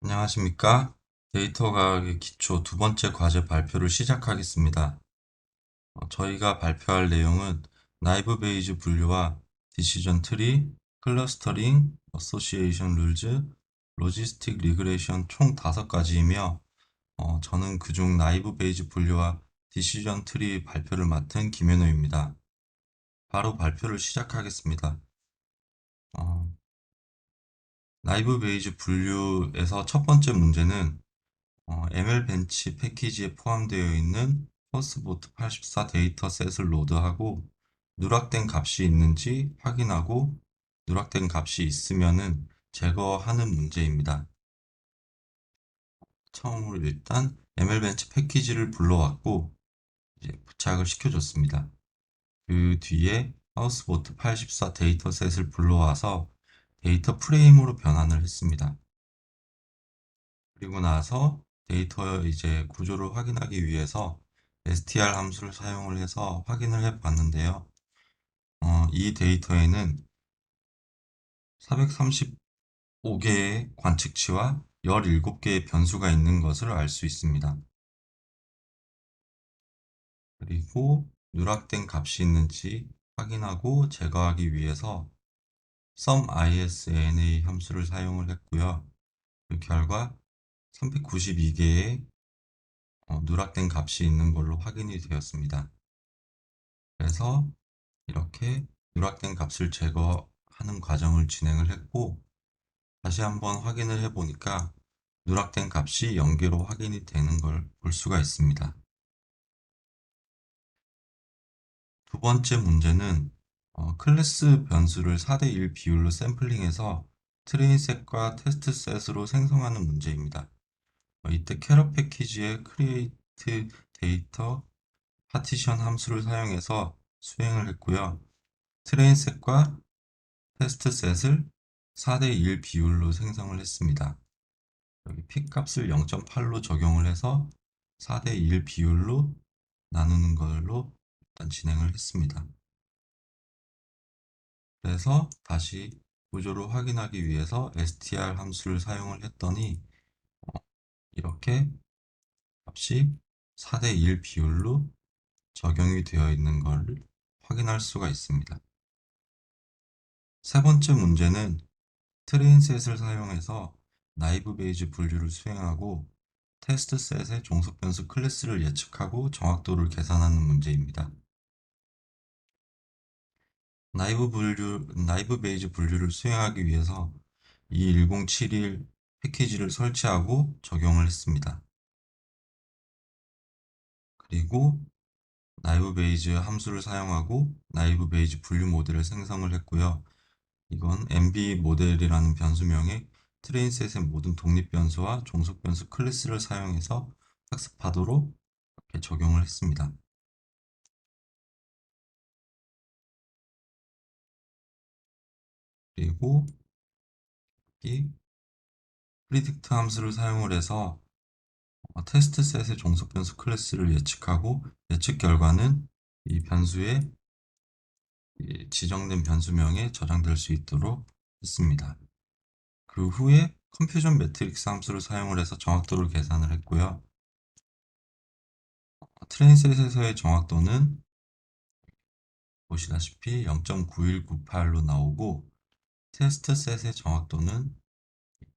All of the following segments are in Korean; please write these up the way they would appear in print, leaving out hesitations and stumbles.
안녕하십니까? 데이터 과학의 기초 두 번째 과제 발표를 시작하겠습니다. 저희가 발표할 내용은 나이브 베이즈 분류와 디시전 트리, 클러스터링, 어소시에이션 룰즈, 로지스틱 리그레이션 총 5가지이며 저는 그중 나이브 베이즈 분류와 디시전 트리 발표를 맡은 김현우입니다. 바로 발표를 시작하겠습니다. 어, 나이브 베이즈 분류에서 첫 번째 문제는 ML 벤치 패키지에 포함되어 있는 퍼스보트 84 데이터셋을 로드하고 누락된 값이 있는지 확인하고 누락된 값이 있으면은 제거하는 문제입니다. 처음으로 일단 ML 벤치 패키지를 불러왔고 이제 부착을 시켜줬습니다. 그 뒤에 하우스보트 84 데이터셋을 불러와서 데이터 프레임으로 변환을 했습니다. 그리고 나서 데이터 이제 구조를 확인하기 위해서 str 함수를 사용을 해서 확인을 해 봤는데요. 이 데이터에는 435개의 관측치와 17개의 변수가 있는 것을 알 수 있습니다. 그리고 누락된 값이 있는지 확인하고 제거하기 위해서 sumISNA 함수를 사용을 했고요. 그 결과 392개의 누락된 값이 있는 걸로 확인이 되었습니다. 그래서 이렇게 누락된 값을 제거하는 과정을 진행을 했고 다시 한번 확인을 해 보니까 누락된 값이 0개로 확인이 되는 걸 볼 수가 있습니다. 두 번째 문제는 클래스 변수를 4대1 비율로 샘플링해서 트레인셋과 테스트셋으로 생성하는 문제입니다. 이때 캐럿 패키지의 create data partition 함수를 사용해서 수행을 했고요. 트레인셋과 테스트셋을 4대1 비율로 생성을 했습니다. 여기 p 값을 0.8로 적용을 해서 4대1 비율로 나누는 걸로 일단 진행을 했습니다. 그래서 다시 구조를 확인하기 위해서 str 함수를 사용을 했더니 이렇게 값이 4대1 비율로 적용이 되어 있는 걸 확인할 수가 있습니다. 세 번째 문제는 트레인셋을 사용해서 나이브 베이즈 분류를 수행하고 테스트셋의 종속 변수 클래스를 예측하고 정확도를 계산하는 문제입니다. 나이브 베이즈 분류를 수행하기 위해서 21071 패키지를 설치하고 적용을 했습니다. 그리고 나이브 베이즈 함수를 사용하고 나이브 베이즈 분류 모델을 생성을 했고요. 이건 MB 모델이라는 변수명의 트레인셋의 모든 독립 변수와 종속 변수 클래스를 사용해서 학습하도록 이렇게 적용을 했습니다. 그리고 이 프리딕트 함수를 사용을 해서 테스트셋의 종속 변수 클래스를 예측하고 예측 결과는 이 변수의 지정된 변수명에 저장될 수 있도록 했습니다. 그 후에 컴퓨전 매트릭스 함수를 사용을 해서 정확도를 계산을 했고요. 트레인셋에서의 정확도는 보시다시피 0.9198로 나오고 테스트셋의 정확도는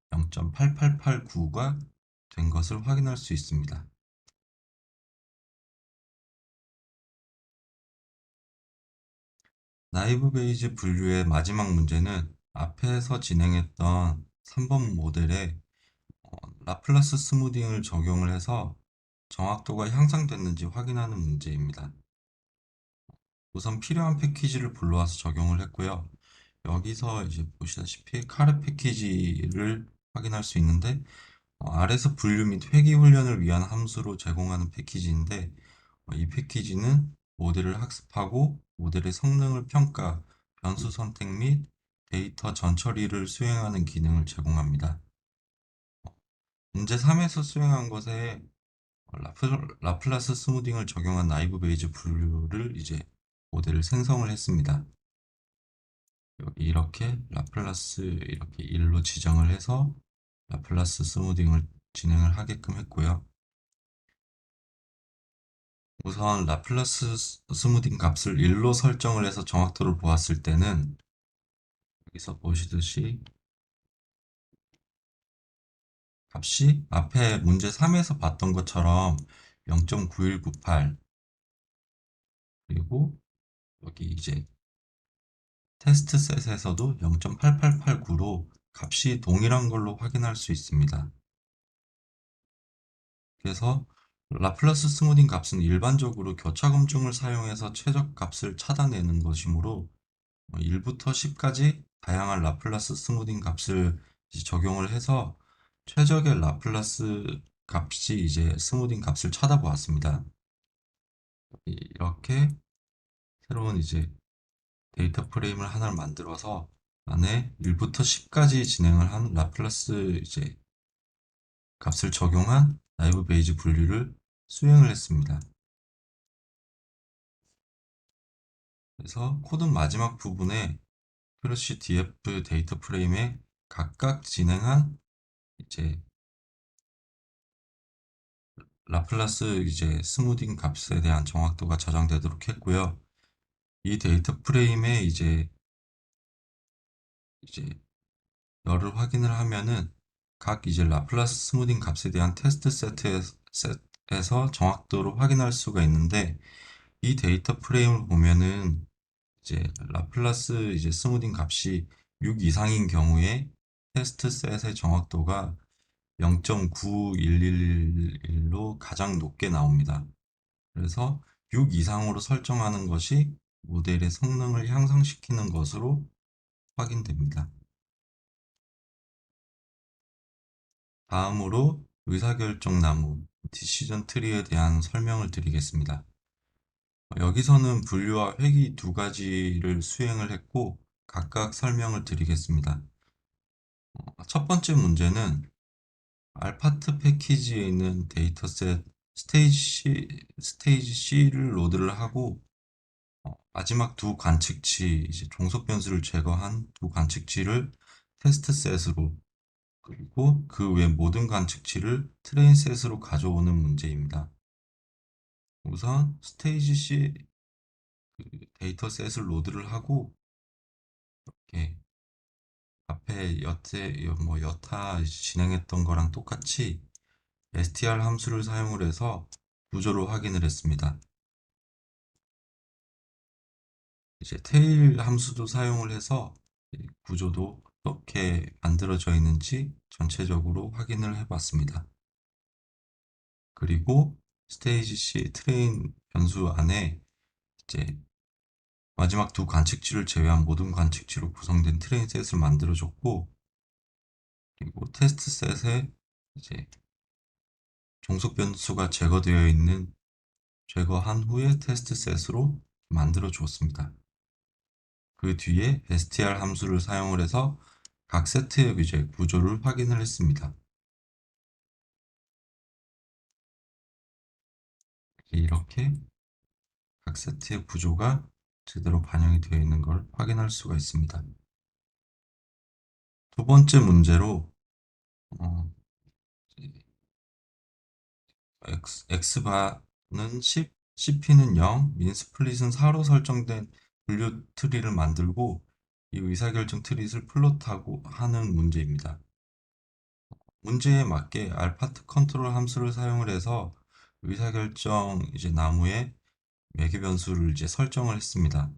0.8889가 된 것을 확인할 수 있습니다. 나이브 베이즈 분류의 마지막 문제는 앞에서 진행했던 3번 모델에 라플라스 스무딩을 적용을 해서 정확도가 향상됐는지 확인하는 문제입니다. 우선 필요한 패키지를 불러와서 적용을 했고요. 여기서 이제 보시다시피 카레 패키지를 확인할 수 있는데 아래서 분류 및 회귀 훈련을 위한 함수로 제공하는 패키지인데 이 패키지는 모델을 학습하고 모델의 성능을 평가, 변수 선택 및 데이터 전처리를 수행하는 기능을 제공합니다. 문제 3에서 수행한 것에 라플라스 스무딩을 적용한 나이브 베이즈 분류를 이제 모델을 생성을 했습니다. 여기 이렇게 라플라스 이렇게 1로 지정을 해서 라플라스 스무딩을 진행을 하게끔 했고요. 우선 라플라스 스무딩 값을 1로 설정을 해서 정확도를 보았을 때는 여기서 보시듯이 값이 앞에 문제 3에서 봤던 것처럼 0.9198, 그리고 여기 이제 테스트 셋에서도 0.8889로 값이 동일한 걸로 확인할 수 있습니다. 그래서 라플라스 스무딩 값은 일반적으로 교차 검증을 사용해서 최적 값을 찾아내는 것이므로 1부터 10까지 다양한 라플라스 스무딩 값을 적용을 해서 최적의 라플라스 값이 이제 스무딩 값을 찾아보았습니다. 이렇게 새로운 이제 데이터 프레임을 하나를 만들어서 안에 1부터 10까지 진행을 한 라플라스 이제 값을 적용한 나이브 베이지 분류를 수행을 했습니다. 그래서 코드 마지막 부분에 프러쉬 df 데이터 프레임에 각각 진행한 이제 라플라스 이제 스무딩 값에 대한 정확도가 저장되도록 했고요. 이 데이터 프레임에 이제 열을 확인을 하면은 각 이제 라플라스 스무딩 값에 대한 테스트 셋에서 정확도를 확인할 수가 있는데, 이 데이터 프레임을 보면은 이제 라플라스 이제 스무딩 값이 6 이상인 경우에 테스트 셋의 정확도가 0.9111로 가장 높게 나옵니다. 그래서 6 이상으로 설정하는 것이 모델의 성능을 향상시키는 것으로 확인됩니다. 다음으로 의사결정 나무, 디시전 트리에 대한 설명을 드리겠습니다. 여기서는 분류와 회귀 두 가지를 수행을 했고 각각 설명을 드리겠습니다. 첫 번째 문제는 알파트 패키지에 있는 데이터셋 스테이지 C를 로드를 하고 마지막 두 관측치, 이제 종속 변수를 제거한 두 관측치를 테스트 셋으로, 그리고 그 외 모든 관측치를 트레인 셋으로 가져오는 문제입니다. 우선 스테이지 C 데이터 셋을 로드를 하고, 이렇게 앞에 여타 진행했던 거랑 똑같이 str 함수를 사용을 해서 구조를 확인을 했습니다. 이제 테일 함수도 사용을 해서 구조도 어떻게 만들어져 있는지 전체적으로 확인을 해봤습니다. 그리고 스테이지 C 트레인 변수 안에 이제 마지막 두 관측치를 제외한 모든 관측치로 구성된 트레인 셋을 만들어줬고, 그리고 테스트 셋에 이제 종속 변수가 제거한 후에 테스트 셋으로 만들어 주었습니다. 그 뒤에 str 함수를 사용을 해서 각 세트의 이제 구조를 확인을 했습니다. 이렇게 각 세트의 구조가 제대로 반영이 되어 있는 걸 확인할 수가 있습니다. 두 번째 문제로 어, X바는 10, CP는 0, 민스플릿은 4로 설정된 분류 트리를 만들고 이 의사결정 트릿을 플롯하고 하는 문제입니다. 문제에 맞게 알파트 컨트롤 함수를 사용을 해서 의사결정 이제 나무에 매개 변수를 이제 설정을 했습니다.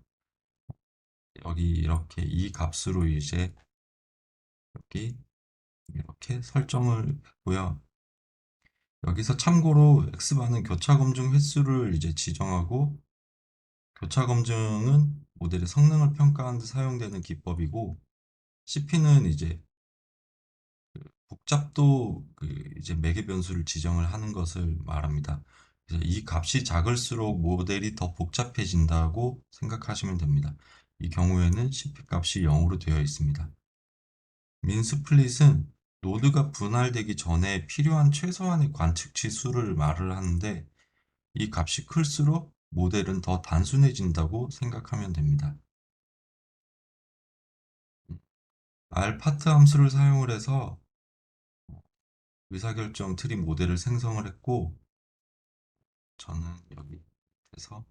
여기 이렇게 이 값으로 이제 여기 이렇게 설정을 했고요. 여기서 참고로 X바는 교차 검증 횟수를 이제 지정하고, 교차 검증은 모델의 성능을 평가하는 데 사용되는 기법이고, CP는 이제 복잡도 이제 매개 변수를 지정을 하는 것을 말합니다. 그래서 이 값이 작을수록 모델이 더 복잡해진다고 생각하시면 됩니다. 이 경우에는 CP 값이 0으로 되어 있습니다. 민스플릿은 노드가 분할되기 전에 필요한 최소한의 관측치 수를 말을 하는데, 이 값이 클수록 모델은 더 단순해진다고 생각하면 됩니다. 알파트 함수를 사용을 해서 의사결정 트리 모델을 생성을 했고, 저는 여기에서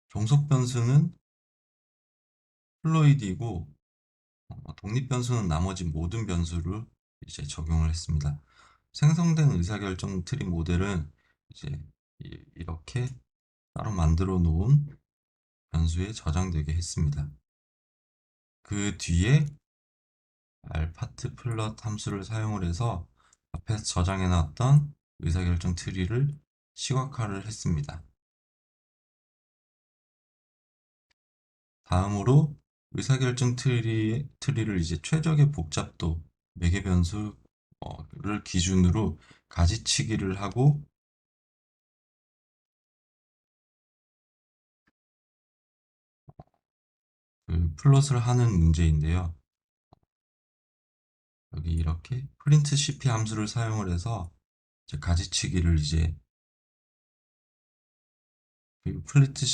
종속 변수는 플로이드이고, 독립 변수는 나머지 모든 변수를 이제 적용을 했습니다. 생성된 의사결정 트리 모델은 이제 이렇게 따로 만들어 놓은 변수에 저장되게 했습니다. 그 뒤에 알파트 플롯 함수를 사용을 해서 앞에서 저장해 놨던 의사결정 트리를 시각화를 했습니다. 다음으로 의사결정 트리를 이제 최적의 복잡도 매개 변수를 기준으로 가지치기를 하고, 그 플롯을 하는 문제인데요. 여기 이렇게 프린트 cp 함수를 사용을 해서 이제 가지치기를 이제 그 프린트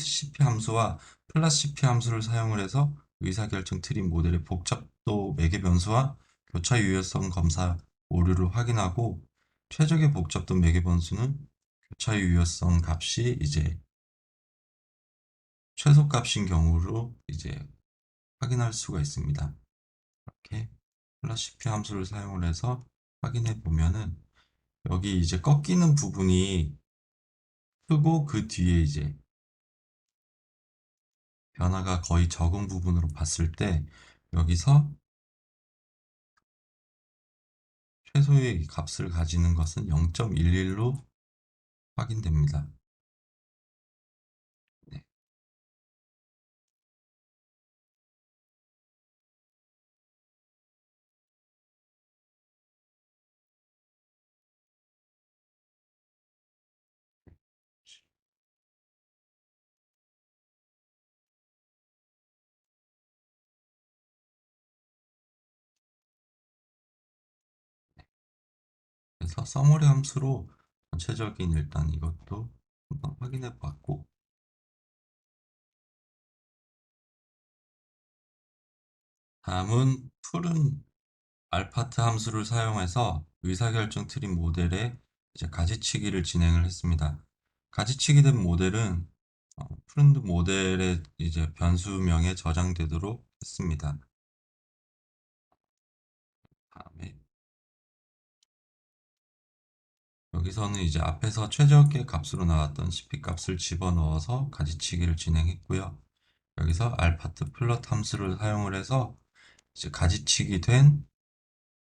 cp 함수와 플랫 cp 함수를 사용을 해서 의사결정 트리 모델의 복잡도 매개 변수와 교차 유효성 검사 오류를 확인하고, 최적의 복잡도 매개 변수는 교차 유효성 값이 이제 최소값인 경우로 이제 확인할 수가 있습니다. 이렇게 플랫 cp 함수를 사용을 해서 확인해 보면은 여기 이제 꺾이는 부분이 크고, 그 뒤에 이제 변화가 거의 적은 부분으로 봤을 때 여기서 최소의 값을 가지는 것은 0.11로 확인됩니다. 네. 그래서 서머리 함수로 전체적인 일단 이것도 한번 확인해 봤고, 다음은 푸른 알파트 함수를 사용해서 의사결정 트리 모델의 이제 가지치기를 진행을 했습니다. 가지치기 된 모델은 푸른드 모델의 이제 변수명에 저장되도록 했습니다. 다음에 여기서는 이제 앞에서 최적의 값으로 나왔던 cp 값을 집어넣어서 가지치기를 진행했고요. 여기서 알파트 플롯 함수를 사용을 해서 이제 가지치기 된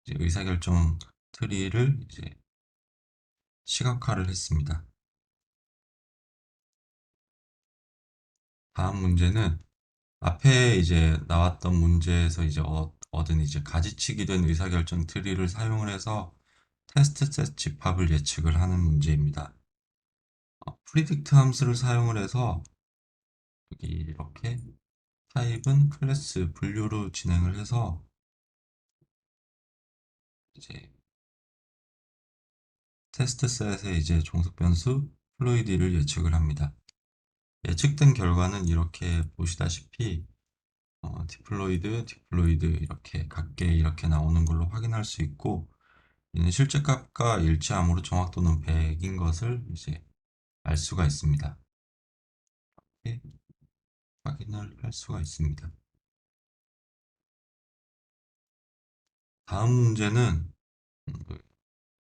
이제 의사결정 트리를 이제 시각화를 했습니다. 다음 문제는 앞에 이제 나왔던 문제에서 이제 얻은 이제 가지치기 된 의사결정 트리를 사용을 해서 테스트 셋 집합을 예측을 하는 문제입니다. 프리딕트 함수를 사용을 해서 여기 이렇게 타입은 클래스 분류로 진행을 해서 이제 테스트 셋의 이제 종속 변수 플로이드를 예측을 합니다. 예측된 결과는 이렇게 보시다시피 디플로이드 이렇게 각게 이렇게 나오는 걸로 확인할 수 있고, 이는 실제 값과 일치함으로 정확도는 100인 것을 이제 알 수가 있습니다. 이렇게 확인을 할 수가 있습니다. 다음 문제는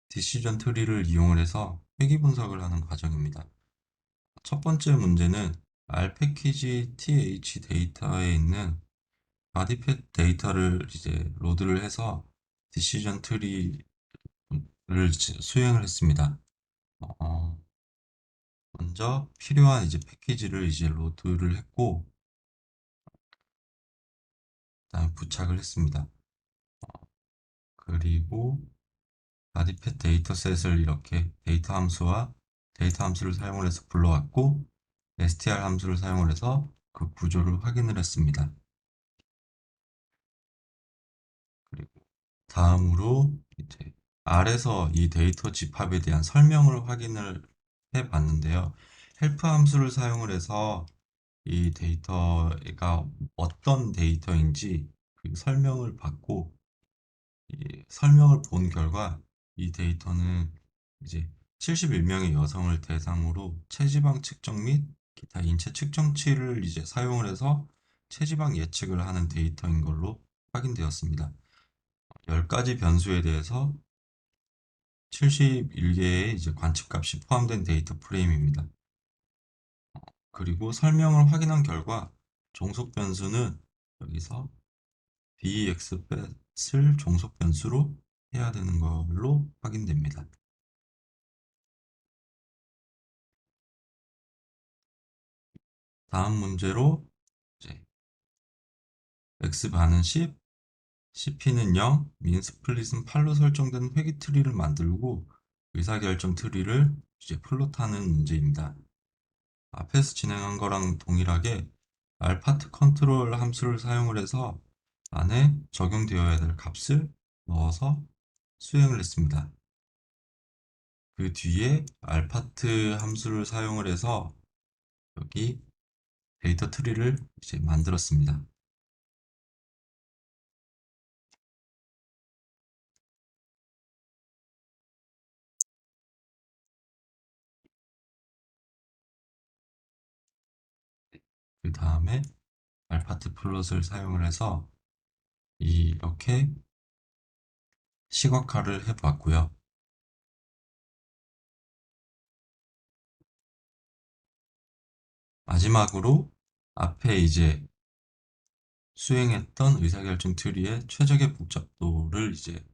디시전 트리를 이용을 해서 회귀 분석을 하는 과정입니다. 첫 번째 문제는 R 패키지 th 데이터에 있는 바디펫 데이터를 이제 로드를 해서 디시전 트리를 수행을 했습니다. 어, 먼저 필요한 이제 패키지를 이제 로드를 했고, 그다음에 부착을 했습니다. 그리고 바디펫 데이터셋을 이렇게 데이터 함수를 사용을 해서 불러왔고, str 함수를 사용을 해서 그 구조를 확인을 했습니다. 그리고 다음으로 이제 R에서 이 데이터 집합에 대한 설명을 확인을 해 봤는데요. 헬프 함수를 사용을 해서 이 데이터가 어떤 데이터인지 그 설명을 받고 이 설명을 본 결과 이 데이터는 이제 71명의 여성을 대상으로 체지방 측정 및 기타 인체 측정치를 이제 사용을 해서 체지방 예측을 하는 데이터인 걸로 확인되었습니다. 10가지 변수에 대해서 71개의 이제 관측값이 포함된 데이터 프레임입니다. 그리고 설명을 확인한 결과 종속 변수는 여기서 dxbat을 종속 변수로 해야 되는 걸로 확인됩니다. 다음 문제로 이제 x반은 10, cp는 0, 민스플릿은 8로 설정된 회귀 트리를 만들고 의사결정 트리를 이제 플롯하는 문제입니다. 앞에서 진행한 거랑 동일하게 알파트 컨트롤 함수를 사용을 해서 안에 적용되어야 될 값을 넣어서 수행을 했습니다. 그 뒤에 알파트 함수를 사용을 해서 여기 데이터 트리를 이제 만들었습니다. 그 다음에 알파트 플롯을 사용을 해서 이렇게 시각화를 해봤고요. 마지막으로 앞에 이제 수행했던 의사결정 트리의 최적의 복잡도를 이제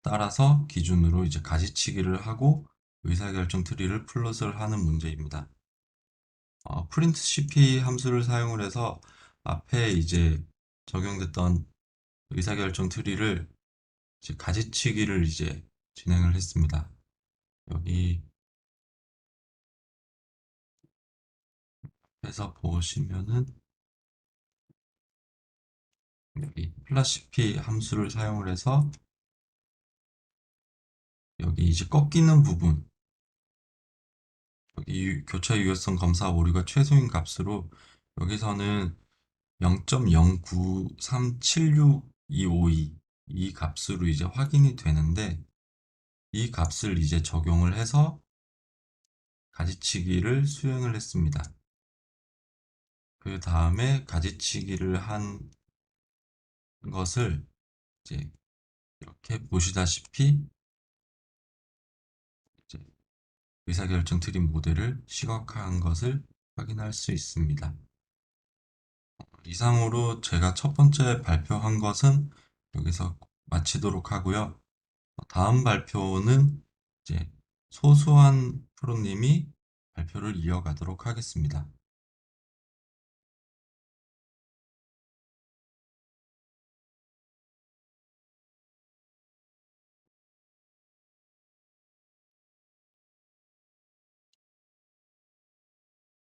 따라서 기준으로 이제 가지치기를 하고 의사결정 트리를 플롯을 하는 문제입니다. 프린트 cp 함수를 사용을 해서 앞에 이제 적용됐던 의사결정 트리를 이제 가지치기를 이제 진행을 했습니다. 여기 에서 보시면은 여기 플라시피 함수를 사용을 해서 여기 이제 꺾이는 부분 여기 교차 유효성 검사 오류가 최소인 값으로 여기서는 0.093762522 이 값으로 이제 확인이 되는데 이 값을 이제 적용을 해서 가지치기를 수행을 했습니다. 그 다음에 가지치기를 한 것을 이제 이렇게 보시다시피 이제 의사결정 트리 모델을 시각화한 것을 확인할 수 있습니다. 이상으로 제가 첫 번째 발표한 것은 여기서 마치도록 하고요. 다음 발표는 이제 소수한 프로님이 발표를 이어가도록 하겠습니다.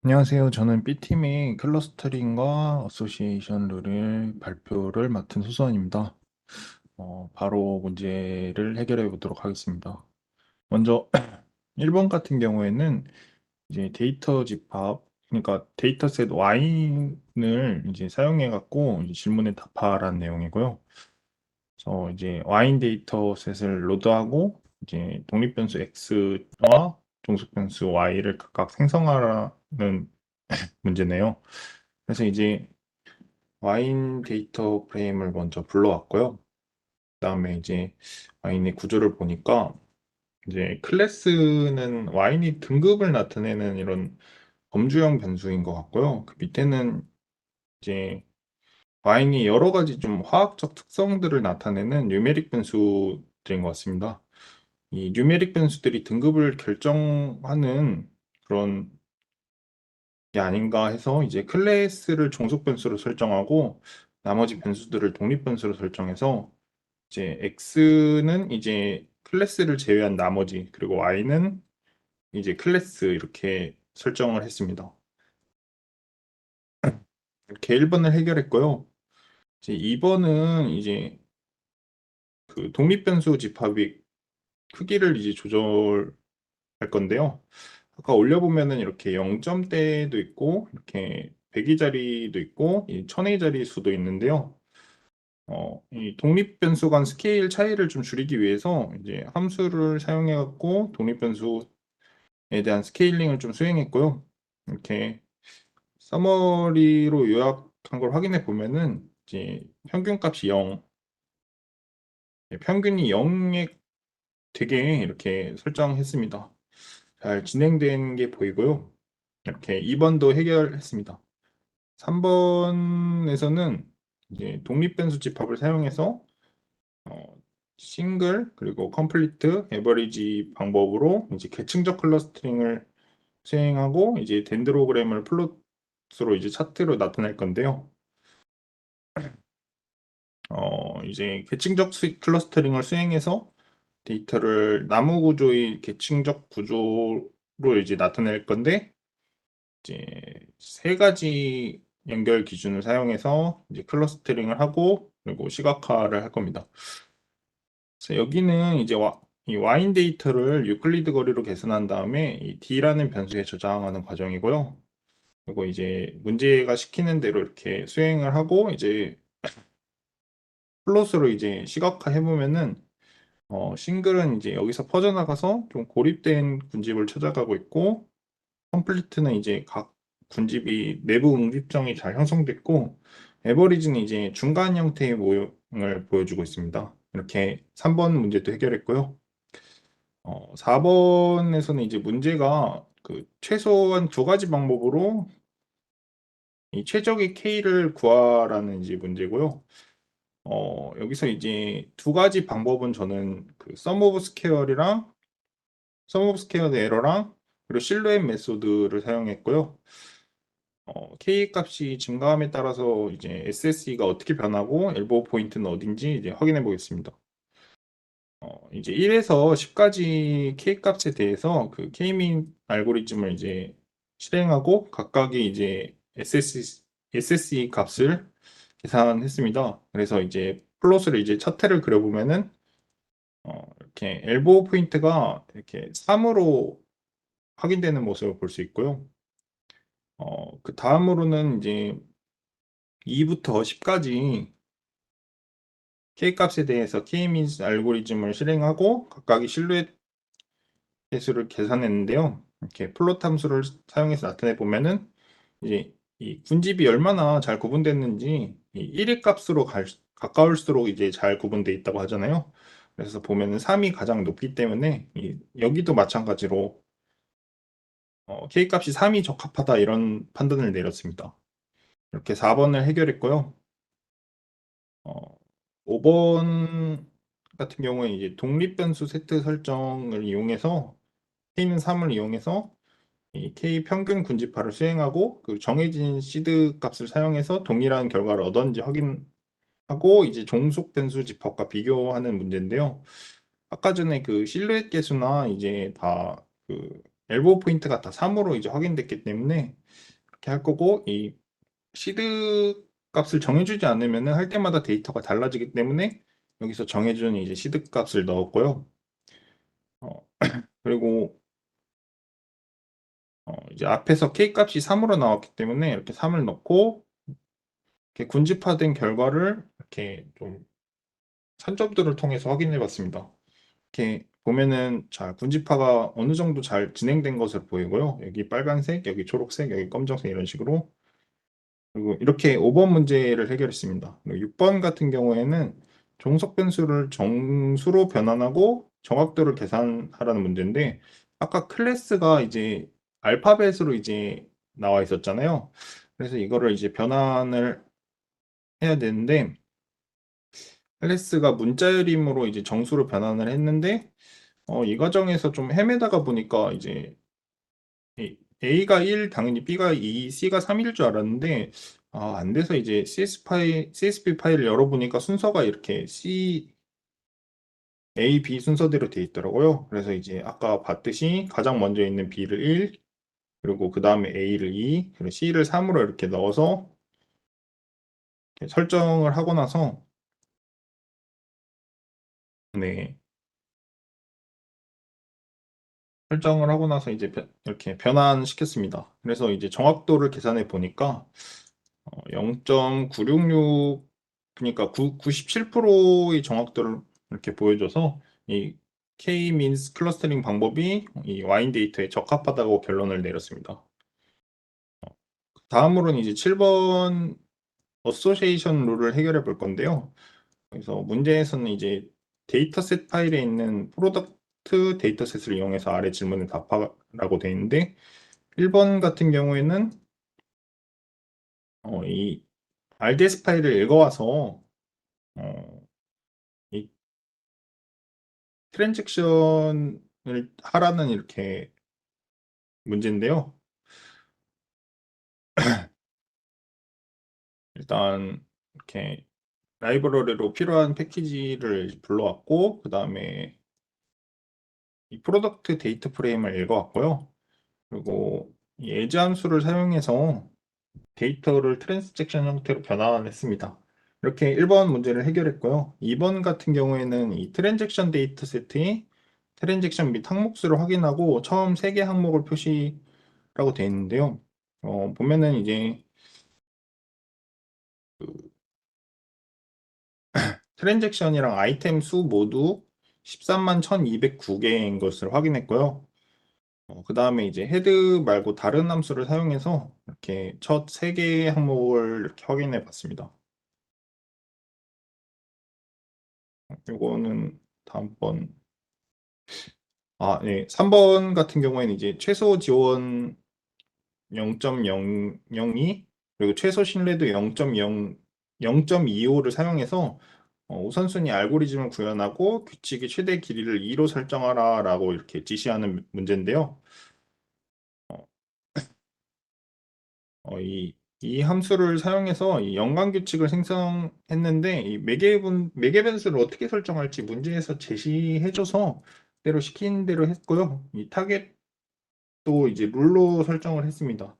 안녕하세요. 저는 B팀의 클러스터링과 어소시에이션 룰을 발표를 맡은 소수원입니다. 바로 문제를 해결해 보도록 하겠습니다. 먼저 1번 같은 경우에는 이제 데이터 집합, 그러니까 데이터셋 Y를 이제 사용해 갖고 질문에 답하라는 내용이고요. 그래서 이제 와인 데이터셋을 로드하고 이제 독립변수 X와 종속변수 Y를 각각 생성하라는 문제네요. 그래서 이제 와인 데이터 프레임을 먼저 불러왔고요. 그다음에 이제 와인의 구조를 보니까 이제 클래스는 와인이 등급을 나타내는 이런 범주형 변수인 것 같고요. 그 밑에는 이제 와인이 여러 가지 좀 화학적 특성들을 나타내는 뉴메릭 변수들인 것 같습니다. 이 뉴메릭 변수들이 등급을 결정하는 그런 게 아닌가 해서 이제 클래스를 종속 변수로 설정하고 나머지 변수들을 독립 변수로 설정해서 이제 x는 이제 클래스를 제외한 나머지 그리고 y는 이제 클래스 이렇게 설정을 했습니다. 이렇게 1번을 해결했고요. 이제 2번은 이제 그 독립 변수 집합이 크기를 이제 조절할 건데요. 아까 올려보면은 이렇게 0점대도 있고 이렇게 100위짜리도 있고 1000위짜리 수도 있는데요. 이 독립 변수 간 스케일 차이를 좀 줄이기 위해서 이제 함수를 사용해 갖고 독립 변수에 대한 스케일링을 좀 수행했고요. 이렇게 서머리로 요약한 걸 확인해 보면은 이제 평균값이 0, 평균이 0에 되게 이렇게 설정했습니다. 잘 진행된 게 보이고요. 이렇게 2번도 해결했습니다. 3번에서는 이제 독립변수 집합을 사용해서 싱글 그리고 컴플리트, 에버리지 방법으로 이제 계층적 클러스터링을 수행하고 이제 덴드로그램을 플롯으로 이제 차트로 나타낼 건데요. 이제 계층적 클러스터링을 수행해서 데이터를 나무 구조의 계층적 구조로 이제 나타낼 건데 이제 세 가지 연결 기준을 사용해서 이제 클러스터링을 하고 그리고 시각화를 할 겁니다. 그래서 여기는 이제 이 와인 데이터를 유클리드 거리로 계산한 다음에 이 d라는 변수에 저장하는 과정이고요. 그리고 이제 문제가 시키는 대로 이렇게 수행을 하고 이제 플롯으로 이제 시각화 해보면은 싱글은 이제 여기서 퍼져나가서 좀 고립된 군집을 찾아가고 있고 컴플리트는 이제 각 군집이 내부 응집정이 잘 형성됐고 에버리지는 이제 중간 형태의 모형을 보여주고 있습니다. 이렇게 3번 문제도 해결했고요. 4번에서는 이제 문제가 그 최소한 두 가지 방법으로 이 최적의 K를 구하라는 이제 문제고요. 여기서 이제 두 가지 방법은 저는 그 sum of square이랑 sum of squared error랑 그리고 실루엣 메소드를 사용했고요. K 값이 증가함에 따라서 이제 SSE가 어떻게 변하고 엘보우 포인트는 어딘지 이제 확인해 보겠습니다. 이제 1에서 10까지 K 값에 대해서 그 K-민 알고리즘을 이제 실행하고 각각의 이제 SSE 값을 계산했습니다. 그래서 이제 플롯을 이제 차트를 그려보면은 이렇게 엘보우 포인트가 이렇게 3으로 확인되는 모습을 볼 수 있고요. 그 다음으로는 이제 2부터 10까지 K 값에 대해서 K-민 알고리즘을 실행하고 각각의 실루엣 개수를 계산했는데요. 이렇게 플롯 함수를 사용해서 나타내 보면은 이제 이 군집이 얼마나 잘 구분됐는지 이 1의 값으로 가까울수록 이제 잘 구분되어 있다고 하잖아요. 그래서 보면은 3이 가장 높기 때문에 여기도 마찬가지로 K 값이 3이 적합하다 이런 판단을 내렸습니다. 이렇게 4번을 해결했고요. 어, 5번 같은 경우에 이제 독립변수 세트 설정을 이용해서 K는 3을 이용해서 이 K 평균 군집화를 수행하고 그 정해진 시드 값을 사용해서 동일한 결과를 얻었는지 확인하고 이제 종속 변수 집합과 비교하는 문제인데요. 아까 전에 그 실루엣 계수나 이제 다 그 엘보우 포인트가 다 3으로 이제 확인됐기 때문에 그렇게 할 거고 이 시드 값을 정해주지 않으면 할 때마다 데이터가 달라지기 때문에 여기서 정해준 이제 시드 값을 넣었고요. 어, 그리고 이제 앞에서 K 값이 3으로 나왔기 때문에 이렇게 3을 넣고 이렇게 군집화된 결과를 이렇게 좀 산점들을 통해서 확인해 봤습니다. 이렇게 보면은 자, 군집화가 어느 정도 잘 진행된 것으로 보이고요. 여기 빨간색, 여기 초록색, 여기 검정색 이런 식으로 그리고 이렇게 5번 문제를 해결했습니다. 6번 같은 경우에는 종속 변수를 정수로 변환하고 정확도를 계산하라는 문제인데 아까 클래스가 이제 알파벳으로 이제 나와 있었잖아요. 그래서 이거를 이제 변환을 해야 되는데 클래스가 문자열임으로 이제 정수로 변환을 했는데 이 과정에서 좀 헤매다가 보니까 이제 A가 1, 당연히 B가 2, C가 3일 줄 알았는데 안 돼서 이제 CSV 파일을 열어보니까 순서가 이렇게 A, B 순서대로 되어 있더라고요. 그래서 이제 아까 봤듯이 가장 먼저 있는 B를 1, 그리고 그 다음에 A를 2, 그리고 C를 3으로 이렇게 넣어서 이렇게 설정을 하고 나서 네, 설정을 하고 나서 이제 이렇게 변환시켰습니다. 그래서 이제 정확도를 계산해 보니까 0.966 그러니까 97%의 정확도를 이렇게 보여줘서 이 K-means 클러스터링 방법이 이 와인 데이터에 적합하다고 결론을 내렸습니다. 다음으로는 이제 7번 어소시에이션 룰을 해결해 볼 건데요. 그래서 문제에서는 이제 데이터셋 파일에 있는 프로덕트 데이터셋을 이용해서 아래 질문에 답하라고 되어 있는데 1번 같은 경우에는 이 RDS 파일을 읽어와서 이 트랜잭션을 하라는 이렇게 문제인데요. 일단 이렇게 라이브러리로 필요한 패키지를 불러왔고 그 다음에 이 프로덕트 데이터 프레임을 읽어왔고요. 그리고 이 에즈 함수를 사용해서 데이터를 트랜스잭션 형태로 변환했습니다. 이렇게 1번 문제를 해결했고요. 2번 같은 경우에는 이 트랜잭션 데이터 세트의 트랜잭션 및 항목수를 확인하고 처음 3개 항목을 표시라고 되어 있는데요. 보면은 이제 그 트랜잭션이랑 아이템 수 모두 13만 1209개인 것을 확인했고요. 그 다음에 이제 헤드 말고 다른 함수를 사용해서 이렇게 첫 3개의 항목을 이렇게 확인해 봤습니다. 이거는 다음번 네. 3번 같은 경우에는 이제 최소 지원 0.002 그리고 최소 신뢰도 0.25를 사용해서 우선순위 알고리즘을 구현하고 규칙의 최대 길이를 2로 설정하라라고 이렇게 지시하는 문제인데요. 어, 이 함수를 사용해서 이 연관 규칙을 생성했는데 이 매개 변수를 어떻게 설정할지 문제에서 제시해줘서 대로 시킨 대로 했고요. 이 타겟도 이제 룰로 설정을 했습니다.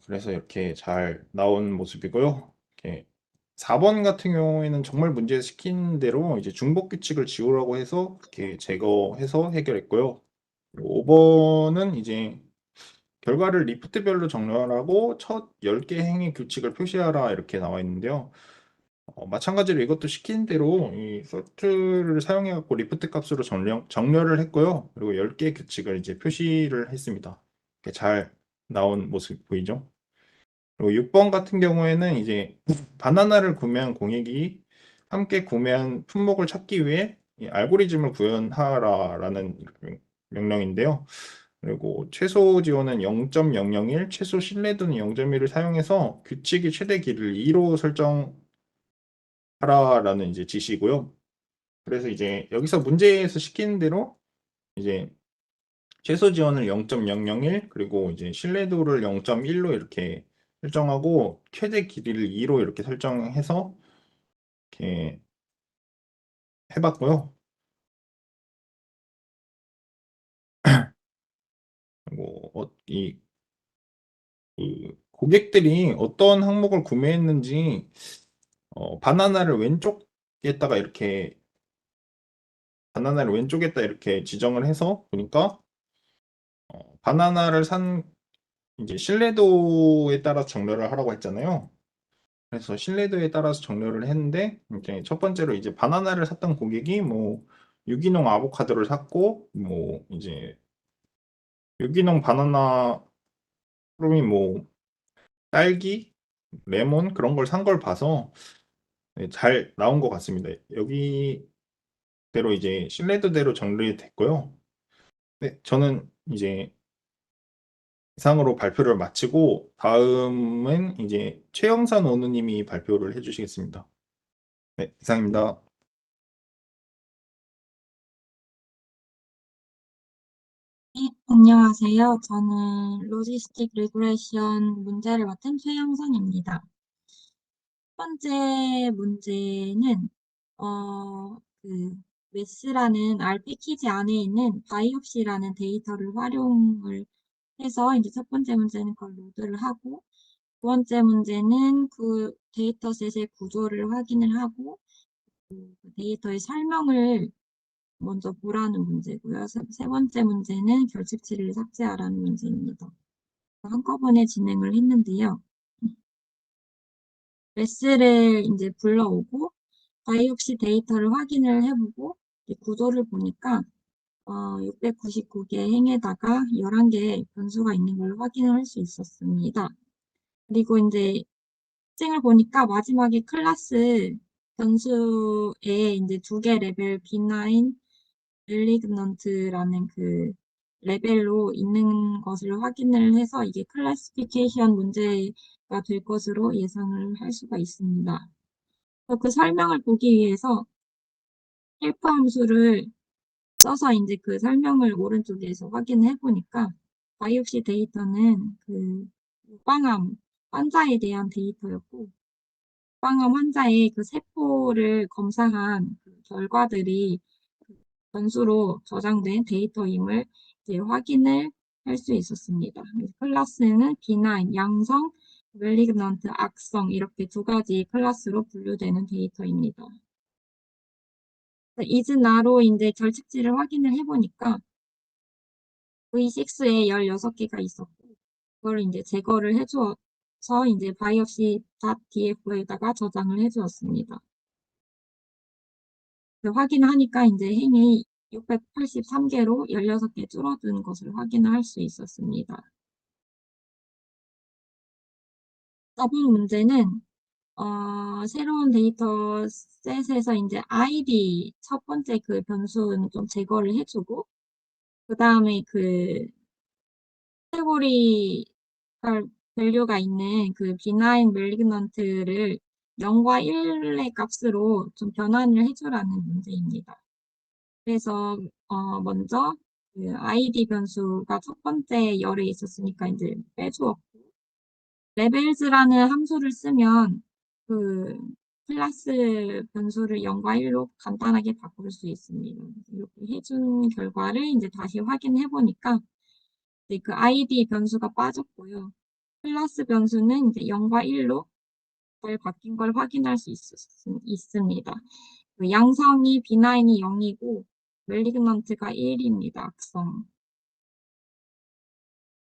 그래서 이렇게 잘 나온 모습이고요. 이렇게 4번 같은 경우에는 정말 문제 시킨 대로 이제 중복 규칙을 지우라고 해서 그렇게 제거해서 해결했고요. 5번은 이제 결과를 리프트별로 정렬하고 첫 10개 행위 규칙을 표시하라 이렇게 나와 있는데요. 마찬가지로 이것도 시킨 대로 이 sort를 사용해 갖고 리프트 값으로 정렬을 했고요. 그리고 10개 규칙을 이제 표시를 했습니다. 이렇게 잘 나온 모습 보이죠? 그리고 6번 같은 경우에는 이제 바나나를 구매한 공익이 함께 구매한 품목을 찾기 위해 이 알고리즘을 구현하라라는 명령인데요. 그리고 최소 지원은 0.001, 최소 신뢰도는 0.1을 사용해서 규칙의 최대 길이를 2로 설정하라라는 이제 지시고요. 그래서 이제 여기서 문제에서 시키는 대로 이제 최소 지원을 0.001 그리고 이제 신뢰도를 0.1로 이렇게 설정하고 최대 길이를 2로 이렇게 설정해서 이렇게 해봤고요. 그리고 고객들이 어떤 항목을 구매했는지 바나나를 왼쪽에다 이렇게 지정을 해서 보니까 바나나를 산 이제 신뢰도에 따라서 정렬을 하라고 했잖아요. 그래서 신뢰도에 따라서 정렬을 했는데 이제 첫 번째로 이제 바나나를 샀던 고객이 뭐 유기농 아보카도를 샀고 뭐 이제 유기농 바나나 그럼이 뭐 딸기, 레몬 그런 걸 산 걸 봐서 네, 잘 나온 것 같습니다. 여기대로 이제 신뢰도대로 정리됐고요. 네, 저는 이제 이상으로 발표를 마치고 다음은 이제 최영선 원우님이 발표를 해주시겠습니다. 네, 이상입니다. 네, 안녕하세요. 저는 로지스틱 리그레션 문제를 맡은 최영선입니다. 첫 번째 문제는 그 메스라는 R 패키지 안에 있는 바이옵시라는 데이터를 활용을 해서 이제 첫 번째 문제는 그걸 로드를 하고 두 번째 문제는 그 데이터셋의 구조를 확인을 하고 그 데이터의 설명을 먼저 보라는 문제고요. 세 번째 문제는 결집치를 삭제하라는 문제입니다. 한꺼번에 진행을 했는데요. 레스를 이제 불러오고 바이옵시 데이터를 확인을 해보고 구조를 보니까 699개 행에다가 11개의 변수가 있는 걸 확인을 할 수 있었습니다. 그리고 이제 특징을 보니까 마지막에 클래스 변수에 이제 2개 레벨 B9, malignant라는 그 레벨로 있는 것을 확인을 해서 이게 클래시피케이션 문제가 될 것으로 예상을 할 수가 있습니다. 그 설명을 보기 위해서 헬프 함수를 써서 이제 그 설명을 오른쪽에서 확인해 보니까 바이옵시 데이터는 그 무방암 환자에 대한 데이터였고, 무방암 환자의 그 세포를 검사한 그 결과들이 그 변수로 저장된 데이터임을 이제 확인을 할 수 있었습니다. 클래스는 B9, 양성, 멜리그넌트, 악성 이렇게 2가지 클래스로 분류되는 데이터입니다. 이즈나로 이제 결집치를 확인을 해보니까 V6에 16개가 있었고, 그걸 이제 제거를 해주어서 이제 biopsy.df에다가 저장을 해주었습니다. 확인하니까 이제 행이 683개로 16개 줄어든 것을 확인을 할 수 있었습니다. 4번 문제는 새로운 데이터 셋에서 이제 ID 첫 번째 그 변수는 좀 제거를 해주고, 그 다음에 그 카테고리 밸류가 있는 그 B9 malignant를 0과 1의 값으로 좀 변환을 해주라는 문제입니다. 그래서 먼저 그 ID 변수가 첫 번째 열에 있었으니까 이제 빼주었고, levels라는 함수를 쓰면 그 클래스 변수를 0과 1로 간단하게 바꿀 수 있습니다. 이렇게 해준 결과를 이제 다시 확인해 보니까 그 ID 변수가 빠졌고요. 클래스 변수는 이제 0과 1로 잘 바뀐 걸 확인할 수 있습니다. 그 양성이 B9이 0이고 멜리그넌트가 1입니다. 악성.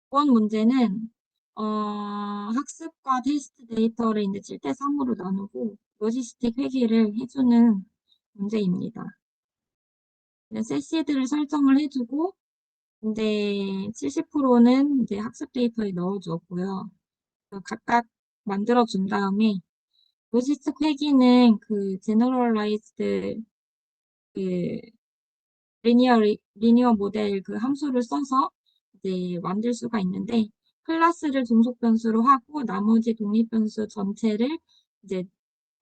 이번 문제는 학습과 테스트 데이터를 이제 7대3으로 나누고 로지스틱 회귀를 해주는 문제입니다. 세시드를 설정을 해주고 근데 70%는 이제 학습 데이터에 넣어주었고요. 각각 만들어준 다음에 로지스틱 회귀는 그 제너럴라이즈드 그 리니어 모델 그 함수를 써서 이제 만들 수가 있는데 클래스를 종속 변수로 하고 나머지 독립 변수 전체를 이제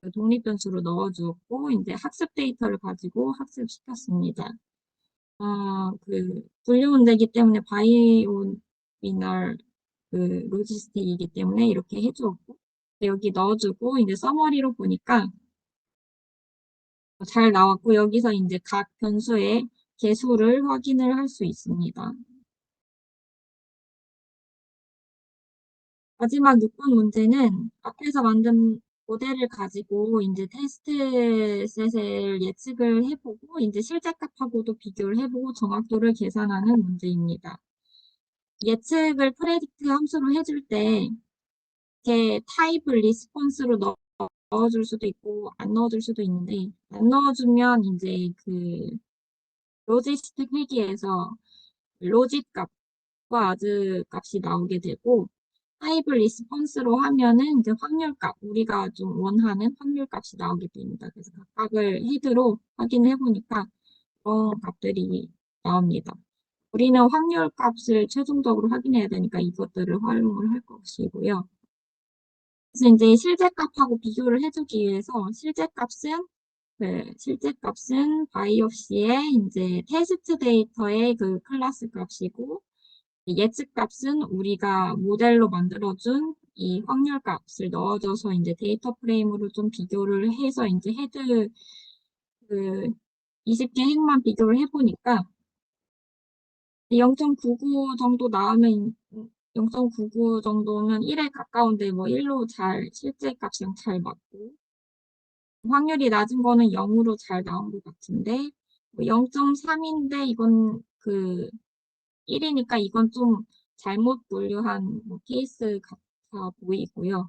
그 독립 변수로 넣어주었고 이제 학습 데이터를 가지고 학습시켰습니다. 그 분류 문제이기 때문에 바이오미널 그 로지스틱이기 때문에 이렇게 해주었고 여기 넣어주고 이제 서머리로 보니까 잘 나왔고 여기서 이제 각 변수의 개수를 확인을 할 수 있습니다. 마지막 6번 문제는 앞에서 만든 모델을 가지고 이제 테스트 셋을 예측을 해보고 이제 실제값하고도 비교를 해보고 정확도를 계산하는 문제입니다. 예측을 프레딕트 함수로 해줄 때 이렇게 타입을 리스폰스로 넣어줄 수도 있고 안 넣어줄 수도 있는데 안 넣어주면 이제 그 로지스틱 회귀에서 로짓 값과 아즈 값이 나오게 되고 타입을 리스폰스로 하면은 이제 확률값, 우리가 좀 원하는 확률값이 나오게 됩니다. 그래서 각각을 헤드로 확인해 보니까 그런 값들이 나옵니다. 우리는 확률값을 최종적으로 확인해야 되니까 이것들을 활용을 할 것이고요. 그래서 이제 실제값하고 비교를 해주기 위해서 실제값은 바이옵시의 이제 테스트 데이터의 그 클래스 값이고 예측값은 우리가 모델로 만들어준 이 확률값을 넣어줘서 이제 데이터 프레임으로 좀 비교를 해서 이제 헤드 그 20개 행만 비교를 해보니까 0.99 정도 나오면 0.99 정도면 1에 가까운데 뭐 1로 실제 값이랑 잘 맞고 확률이 낮은 거는 0으로 잘 나온 것 같은데 0.3인데 이건 1이니까 이건 좀 잘못 분류한 케이스 같아 보이고요.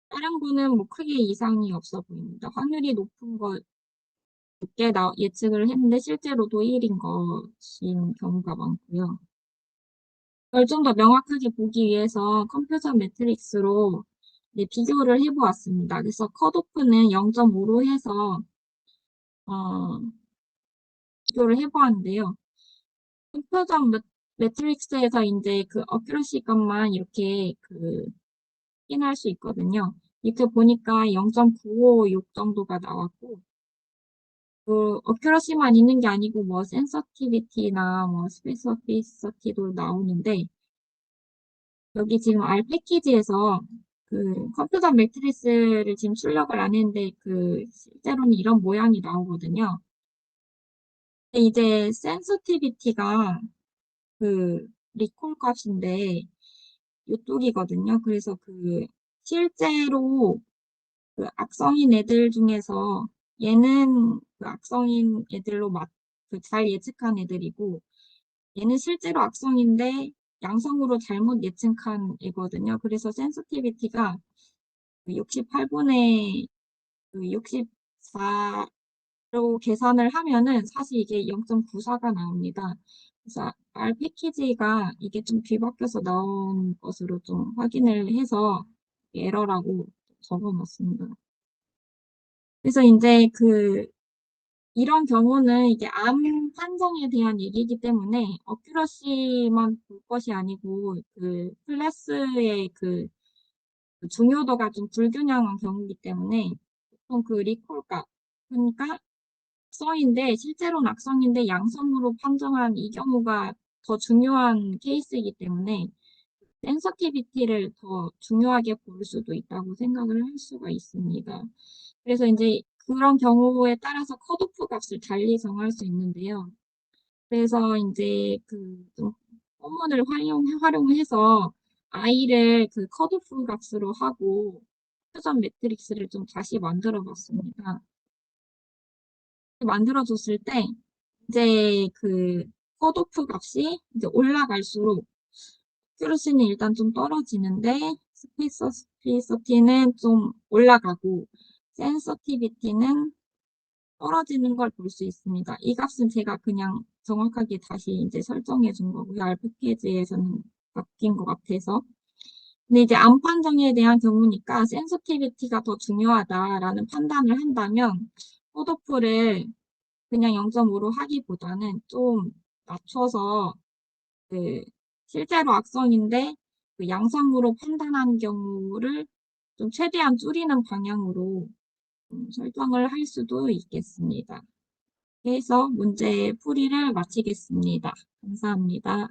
다른 거는 크게 이상이 없어 보입니다. 확률이 높게 예측을 했는데 실제로도 1인 것인 경우가 많고요. 이걸 좀 더 명확하게 보기 위해서 컴퓨터 매트릭스로 비교를 해 보았습니다. 그래서 컷오프는 0.5로 해서 비교를 해 보았는데요. 컴퓨터 매트릭스에서 인제 어큐러시 값만 이렇게 확인할 수 있거든요. 이렇게 보니까 0.956 정도가 나왔고, 어큐러시만 있는 게 아니고 센서티비티나 스페시피시티도 나오는데, 여기 지금 R 패키지에서 컴퓨터 매트리스를 지금 출력을 안 했는데 실제로는 이런 모양이 나오거든요. 근데 이제 센서티비티가 리콜 값인데 요쪽이거든요. 그래서 실제로 악성인 애들 중에서 얘는 악성인 애들로 잘 예측한 애들이고, 얘는 실제로 악성인데 양성으로 잘못 예측한 애거든요. 그래서 센서티비티가 68분의 64로 계산을 하면은 사실 이게 0.94가 나옵니다. 그래서 R 패키지가 이게 좀 뒤바뀌어서 나온 것으로 좀 확인을 해서 에러라고 적어 놨습니다. 그래서 인제 이런 경우는 이게 암 판정에 대한 얘기이기 때문에 어큐러시만 볼 것이 아니고 클래스의 중요도가 좀 불균형한 경우이기 때문에 보통 리콜 값, 그러니까 악성인데 실제로는 악성인데 양성으로 판정한 이 경우가 더 중요한 케이스이기 때문에 센서티비티를 더 중요하게 볼 수도 있다고 생각을 할 수가 있습니다. 그래서 인제 그런 경우에 따라서 컷오프 값을 달리 정할 수 있는데요. 그래서 인제 좀 포문을 활용해서 I를 컷오프 값으로 하고 표준 매트릭스를 좀 다시 만들어 봤습니다. 만들어 줬을 때 이제 컷오프 값이 이제 올라갈수록 어큐러시는 일단 좀 떨어지는데 스페시피시티는 좀 올라가고 센서티비티는 떨어지는 걸 볼 수 있습니다. 이 값은 제가 그냥 정확하게 다시 인제 설정해 준 거고요. R 패키지에서는 바뀐 것 같아서. 근데 이제 암 판정에 대한 경우니까 센서티비티가 더 중요하다라는 판단을 한다면 컷오프를 그냥 0.5로 하기보다는 좀 낮춰서 실제로 악성인데 양성으로 판단하는 경우를 좀 최대한 줄이는 방향으로 설정을 할 수도 있겠습니다. 해서 문제 풀이를 마치겠습니다. 감사합니다.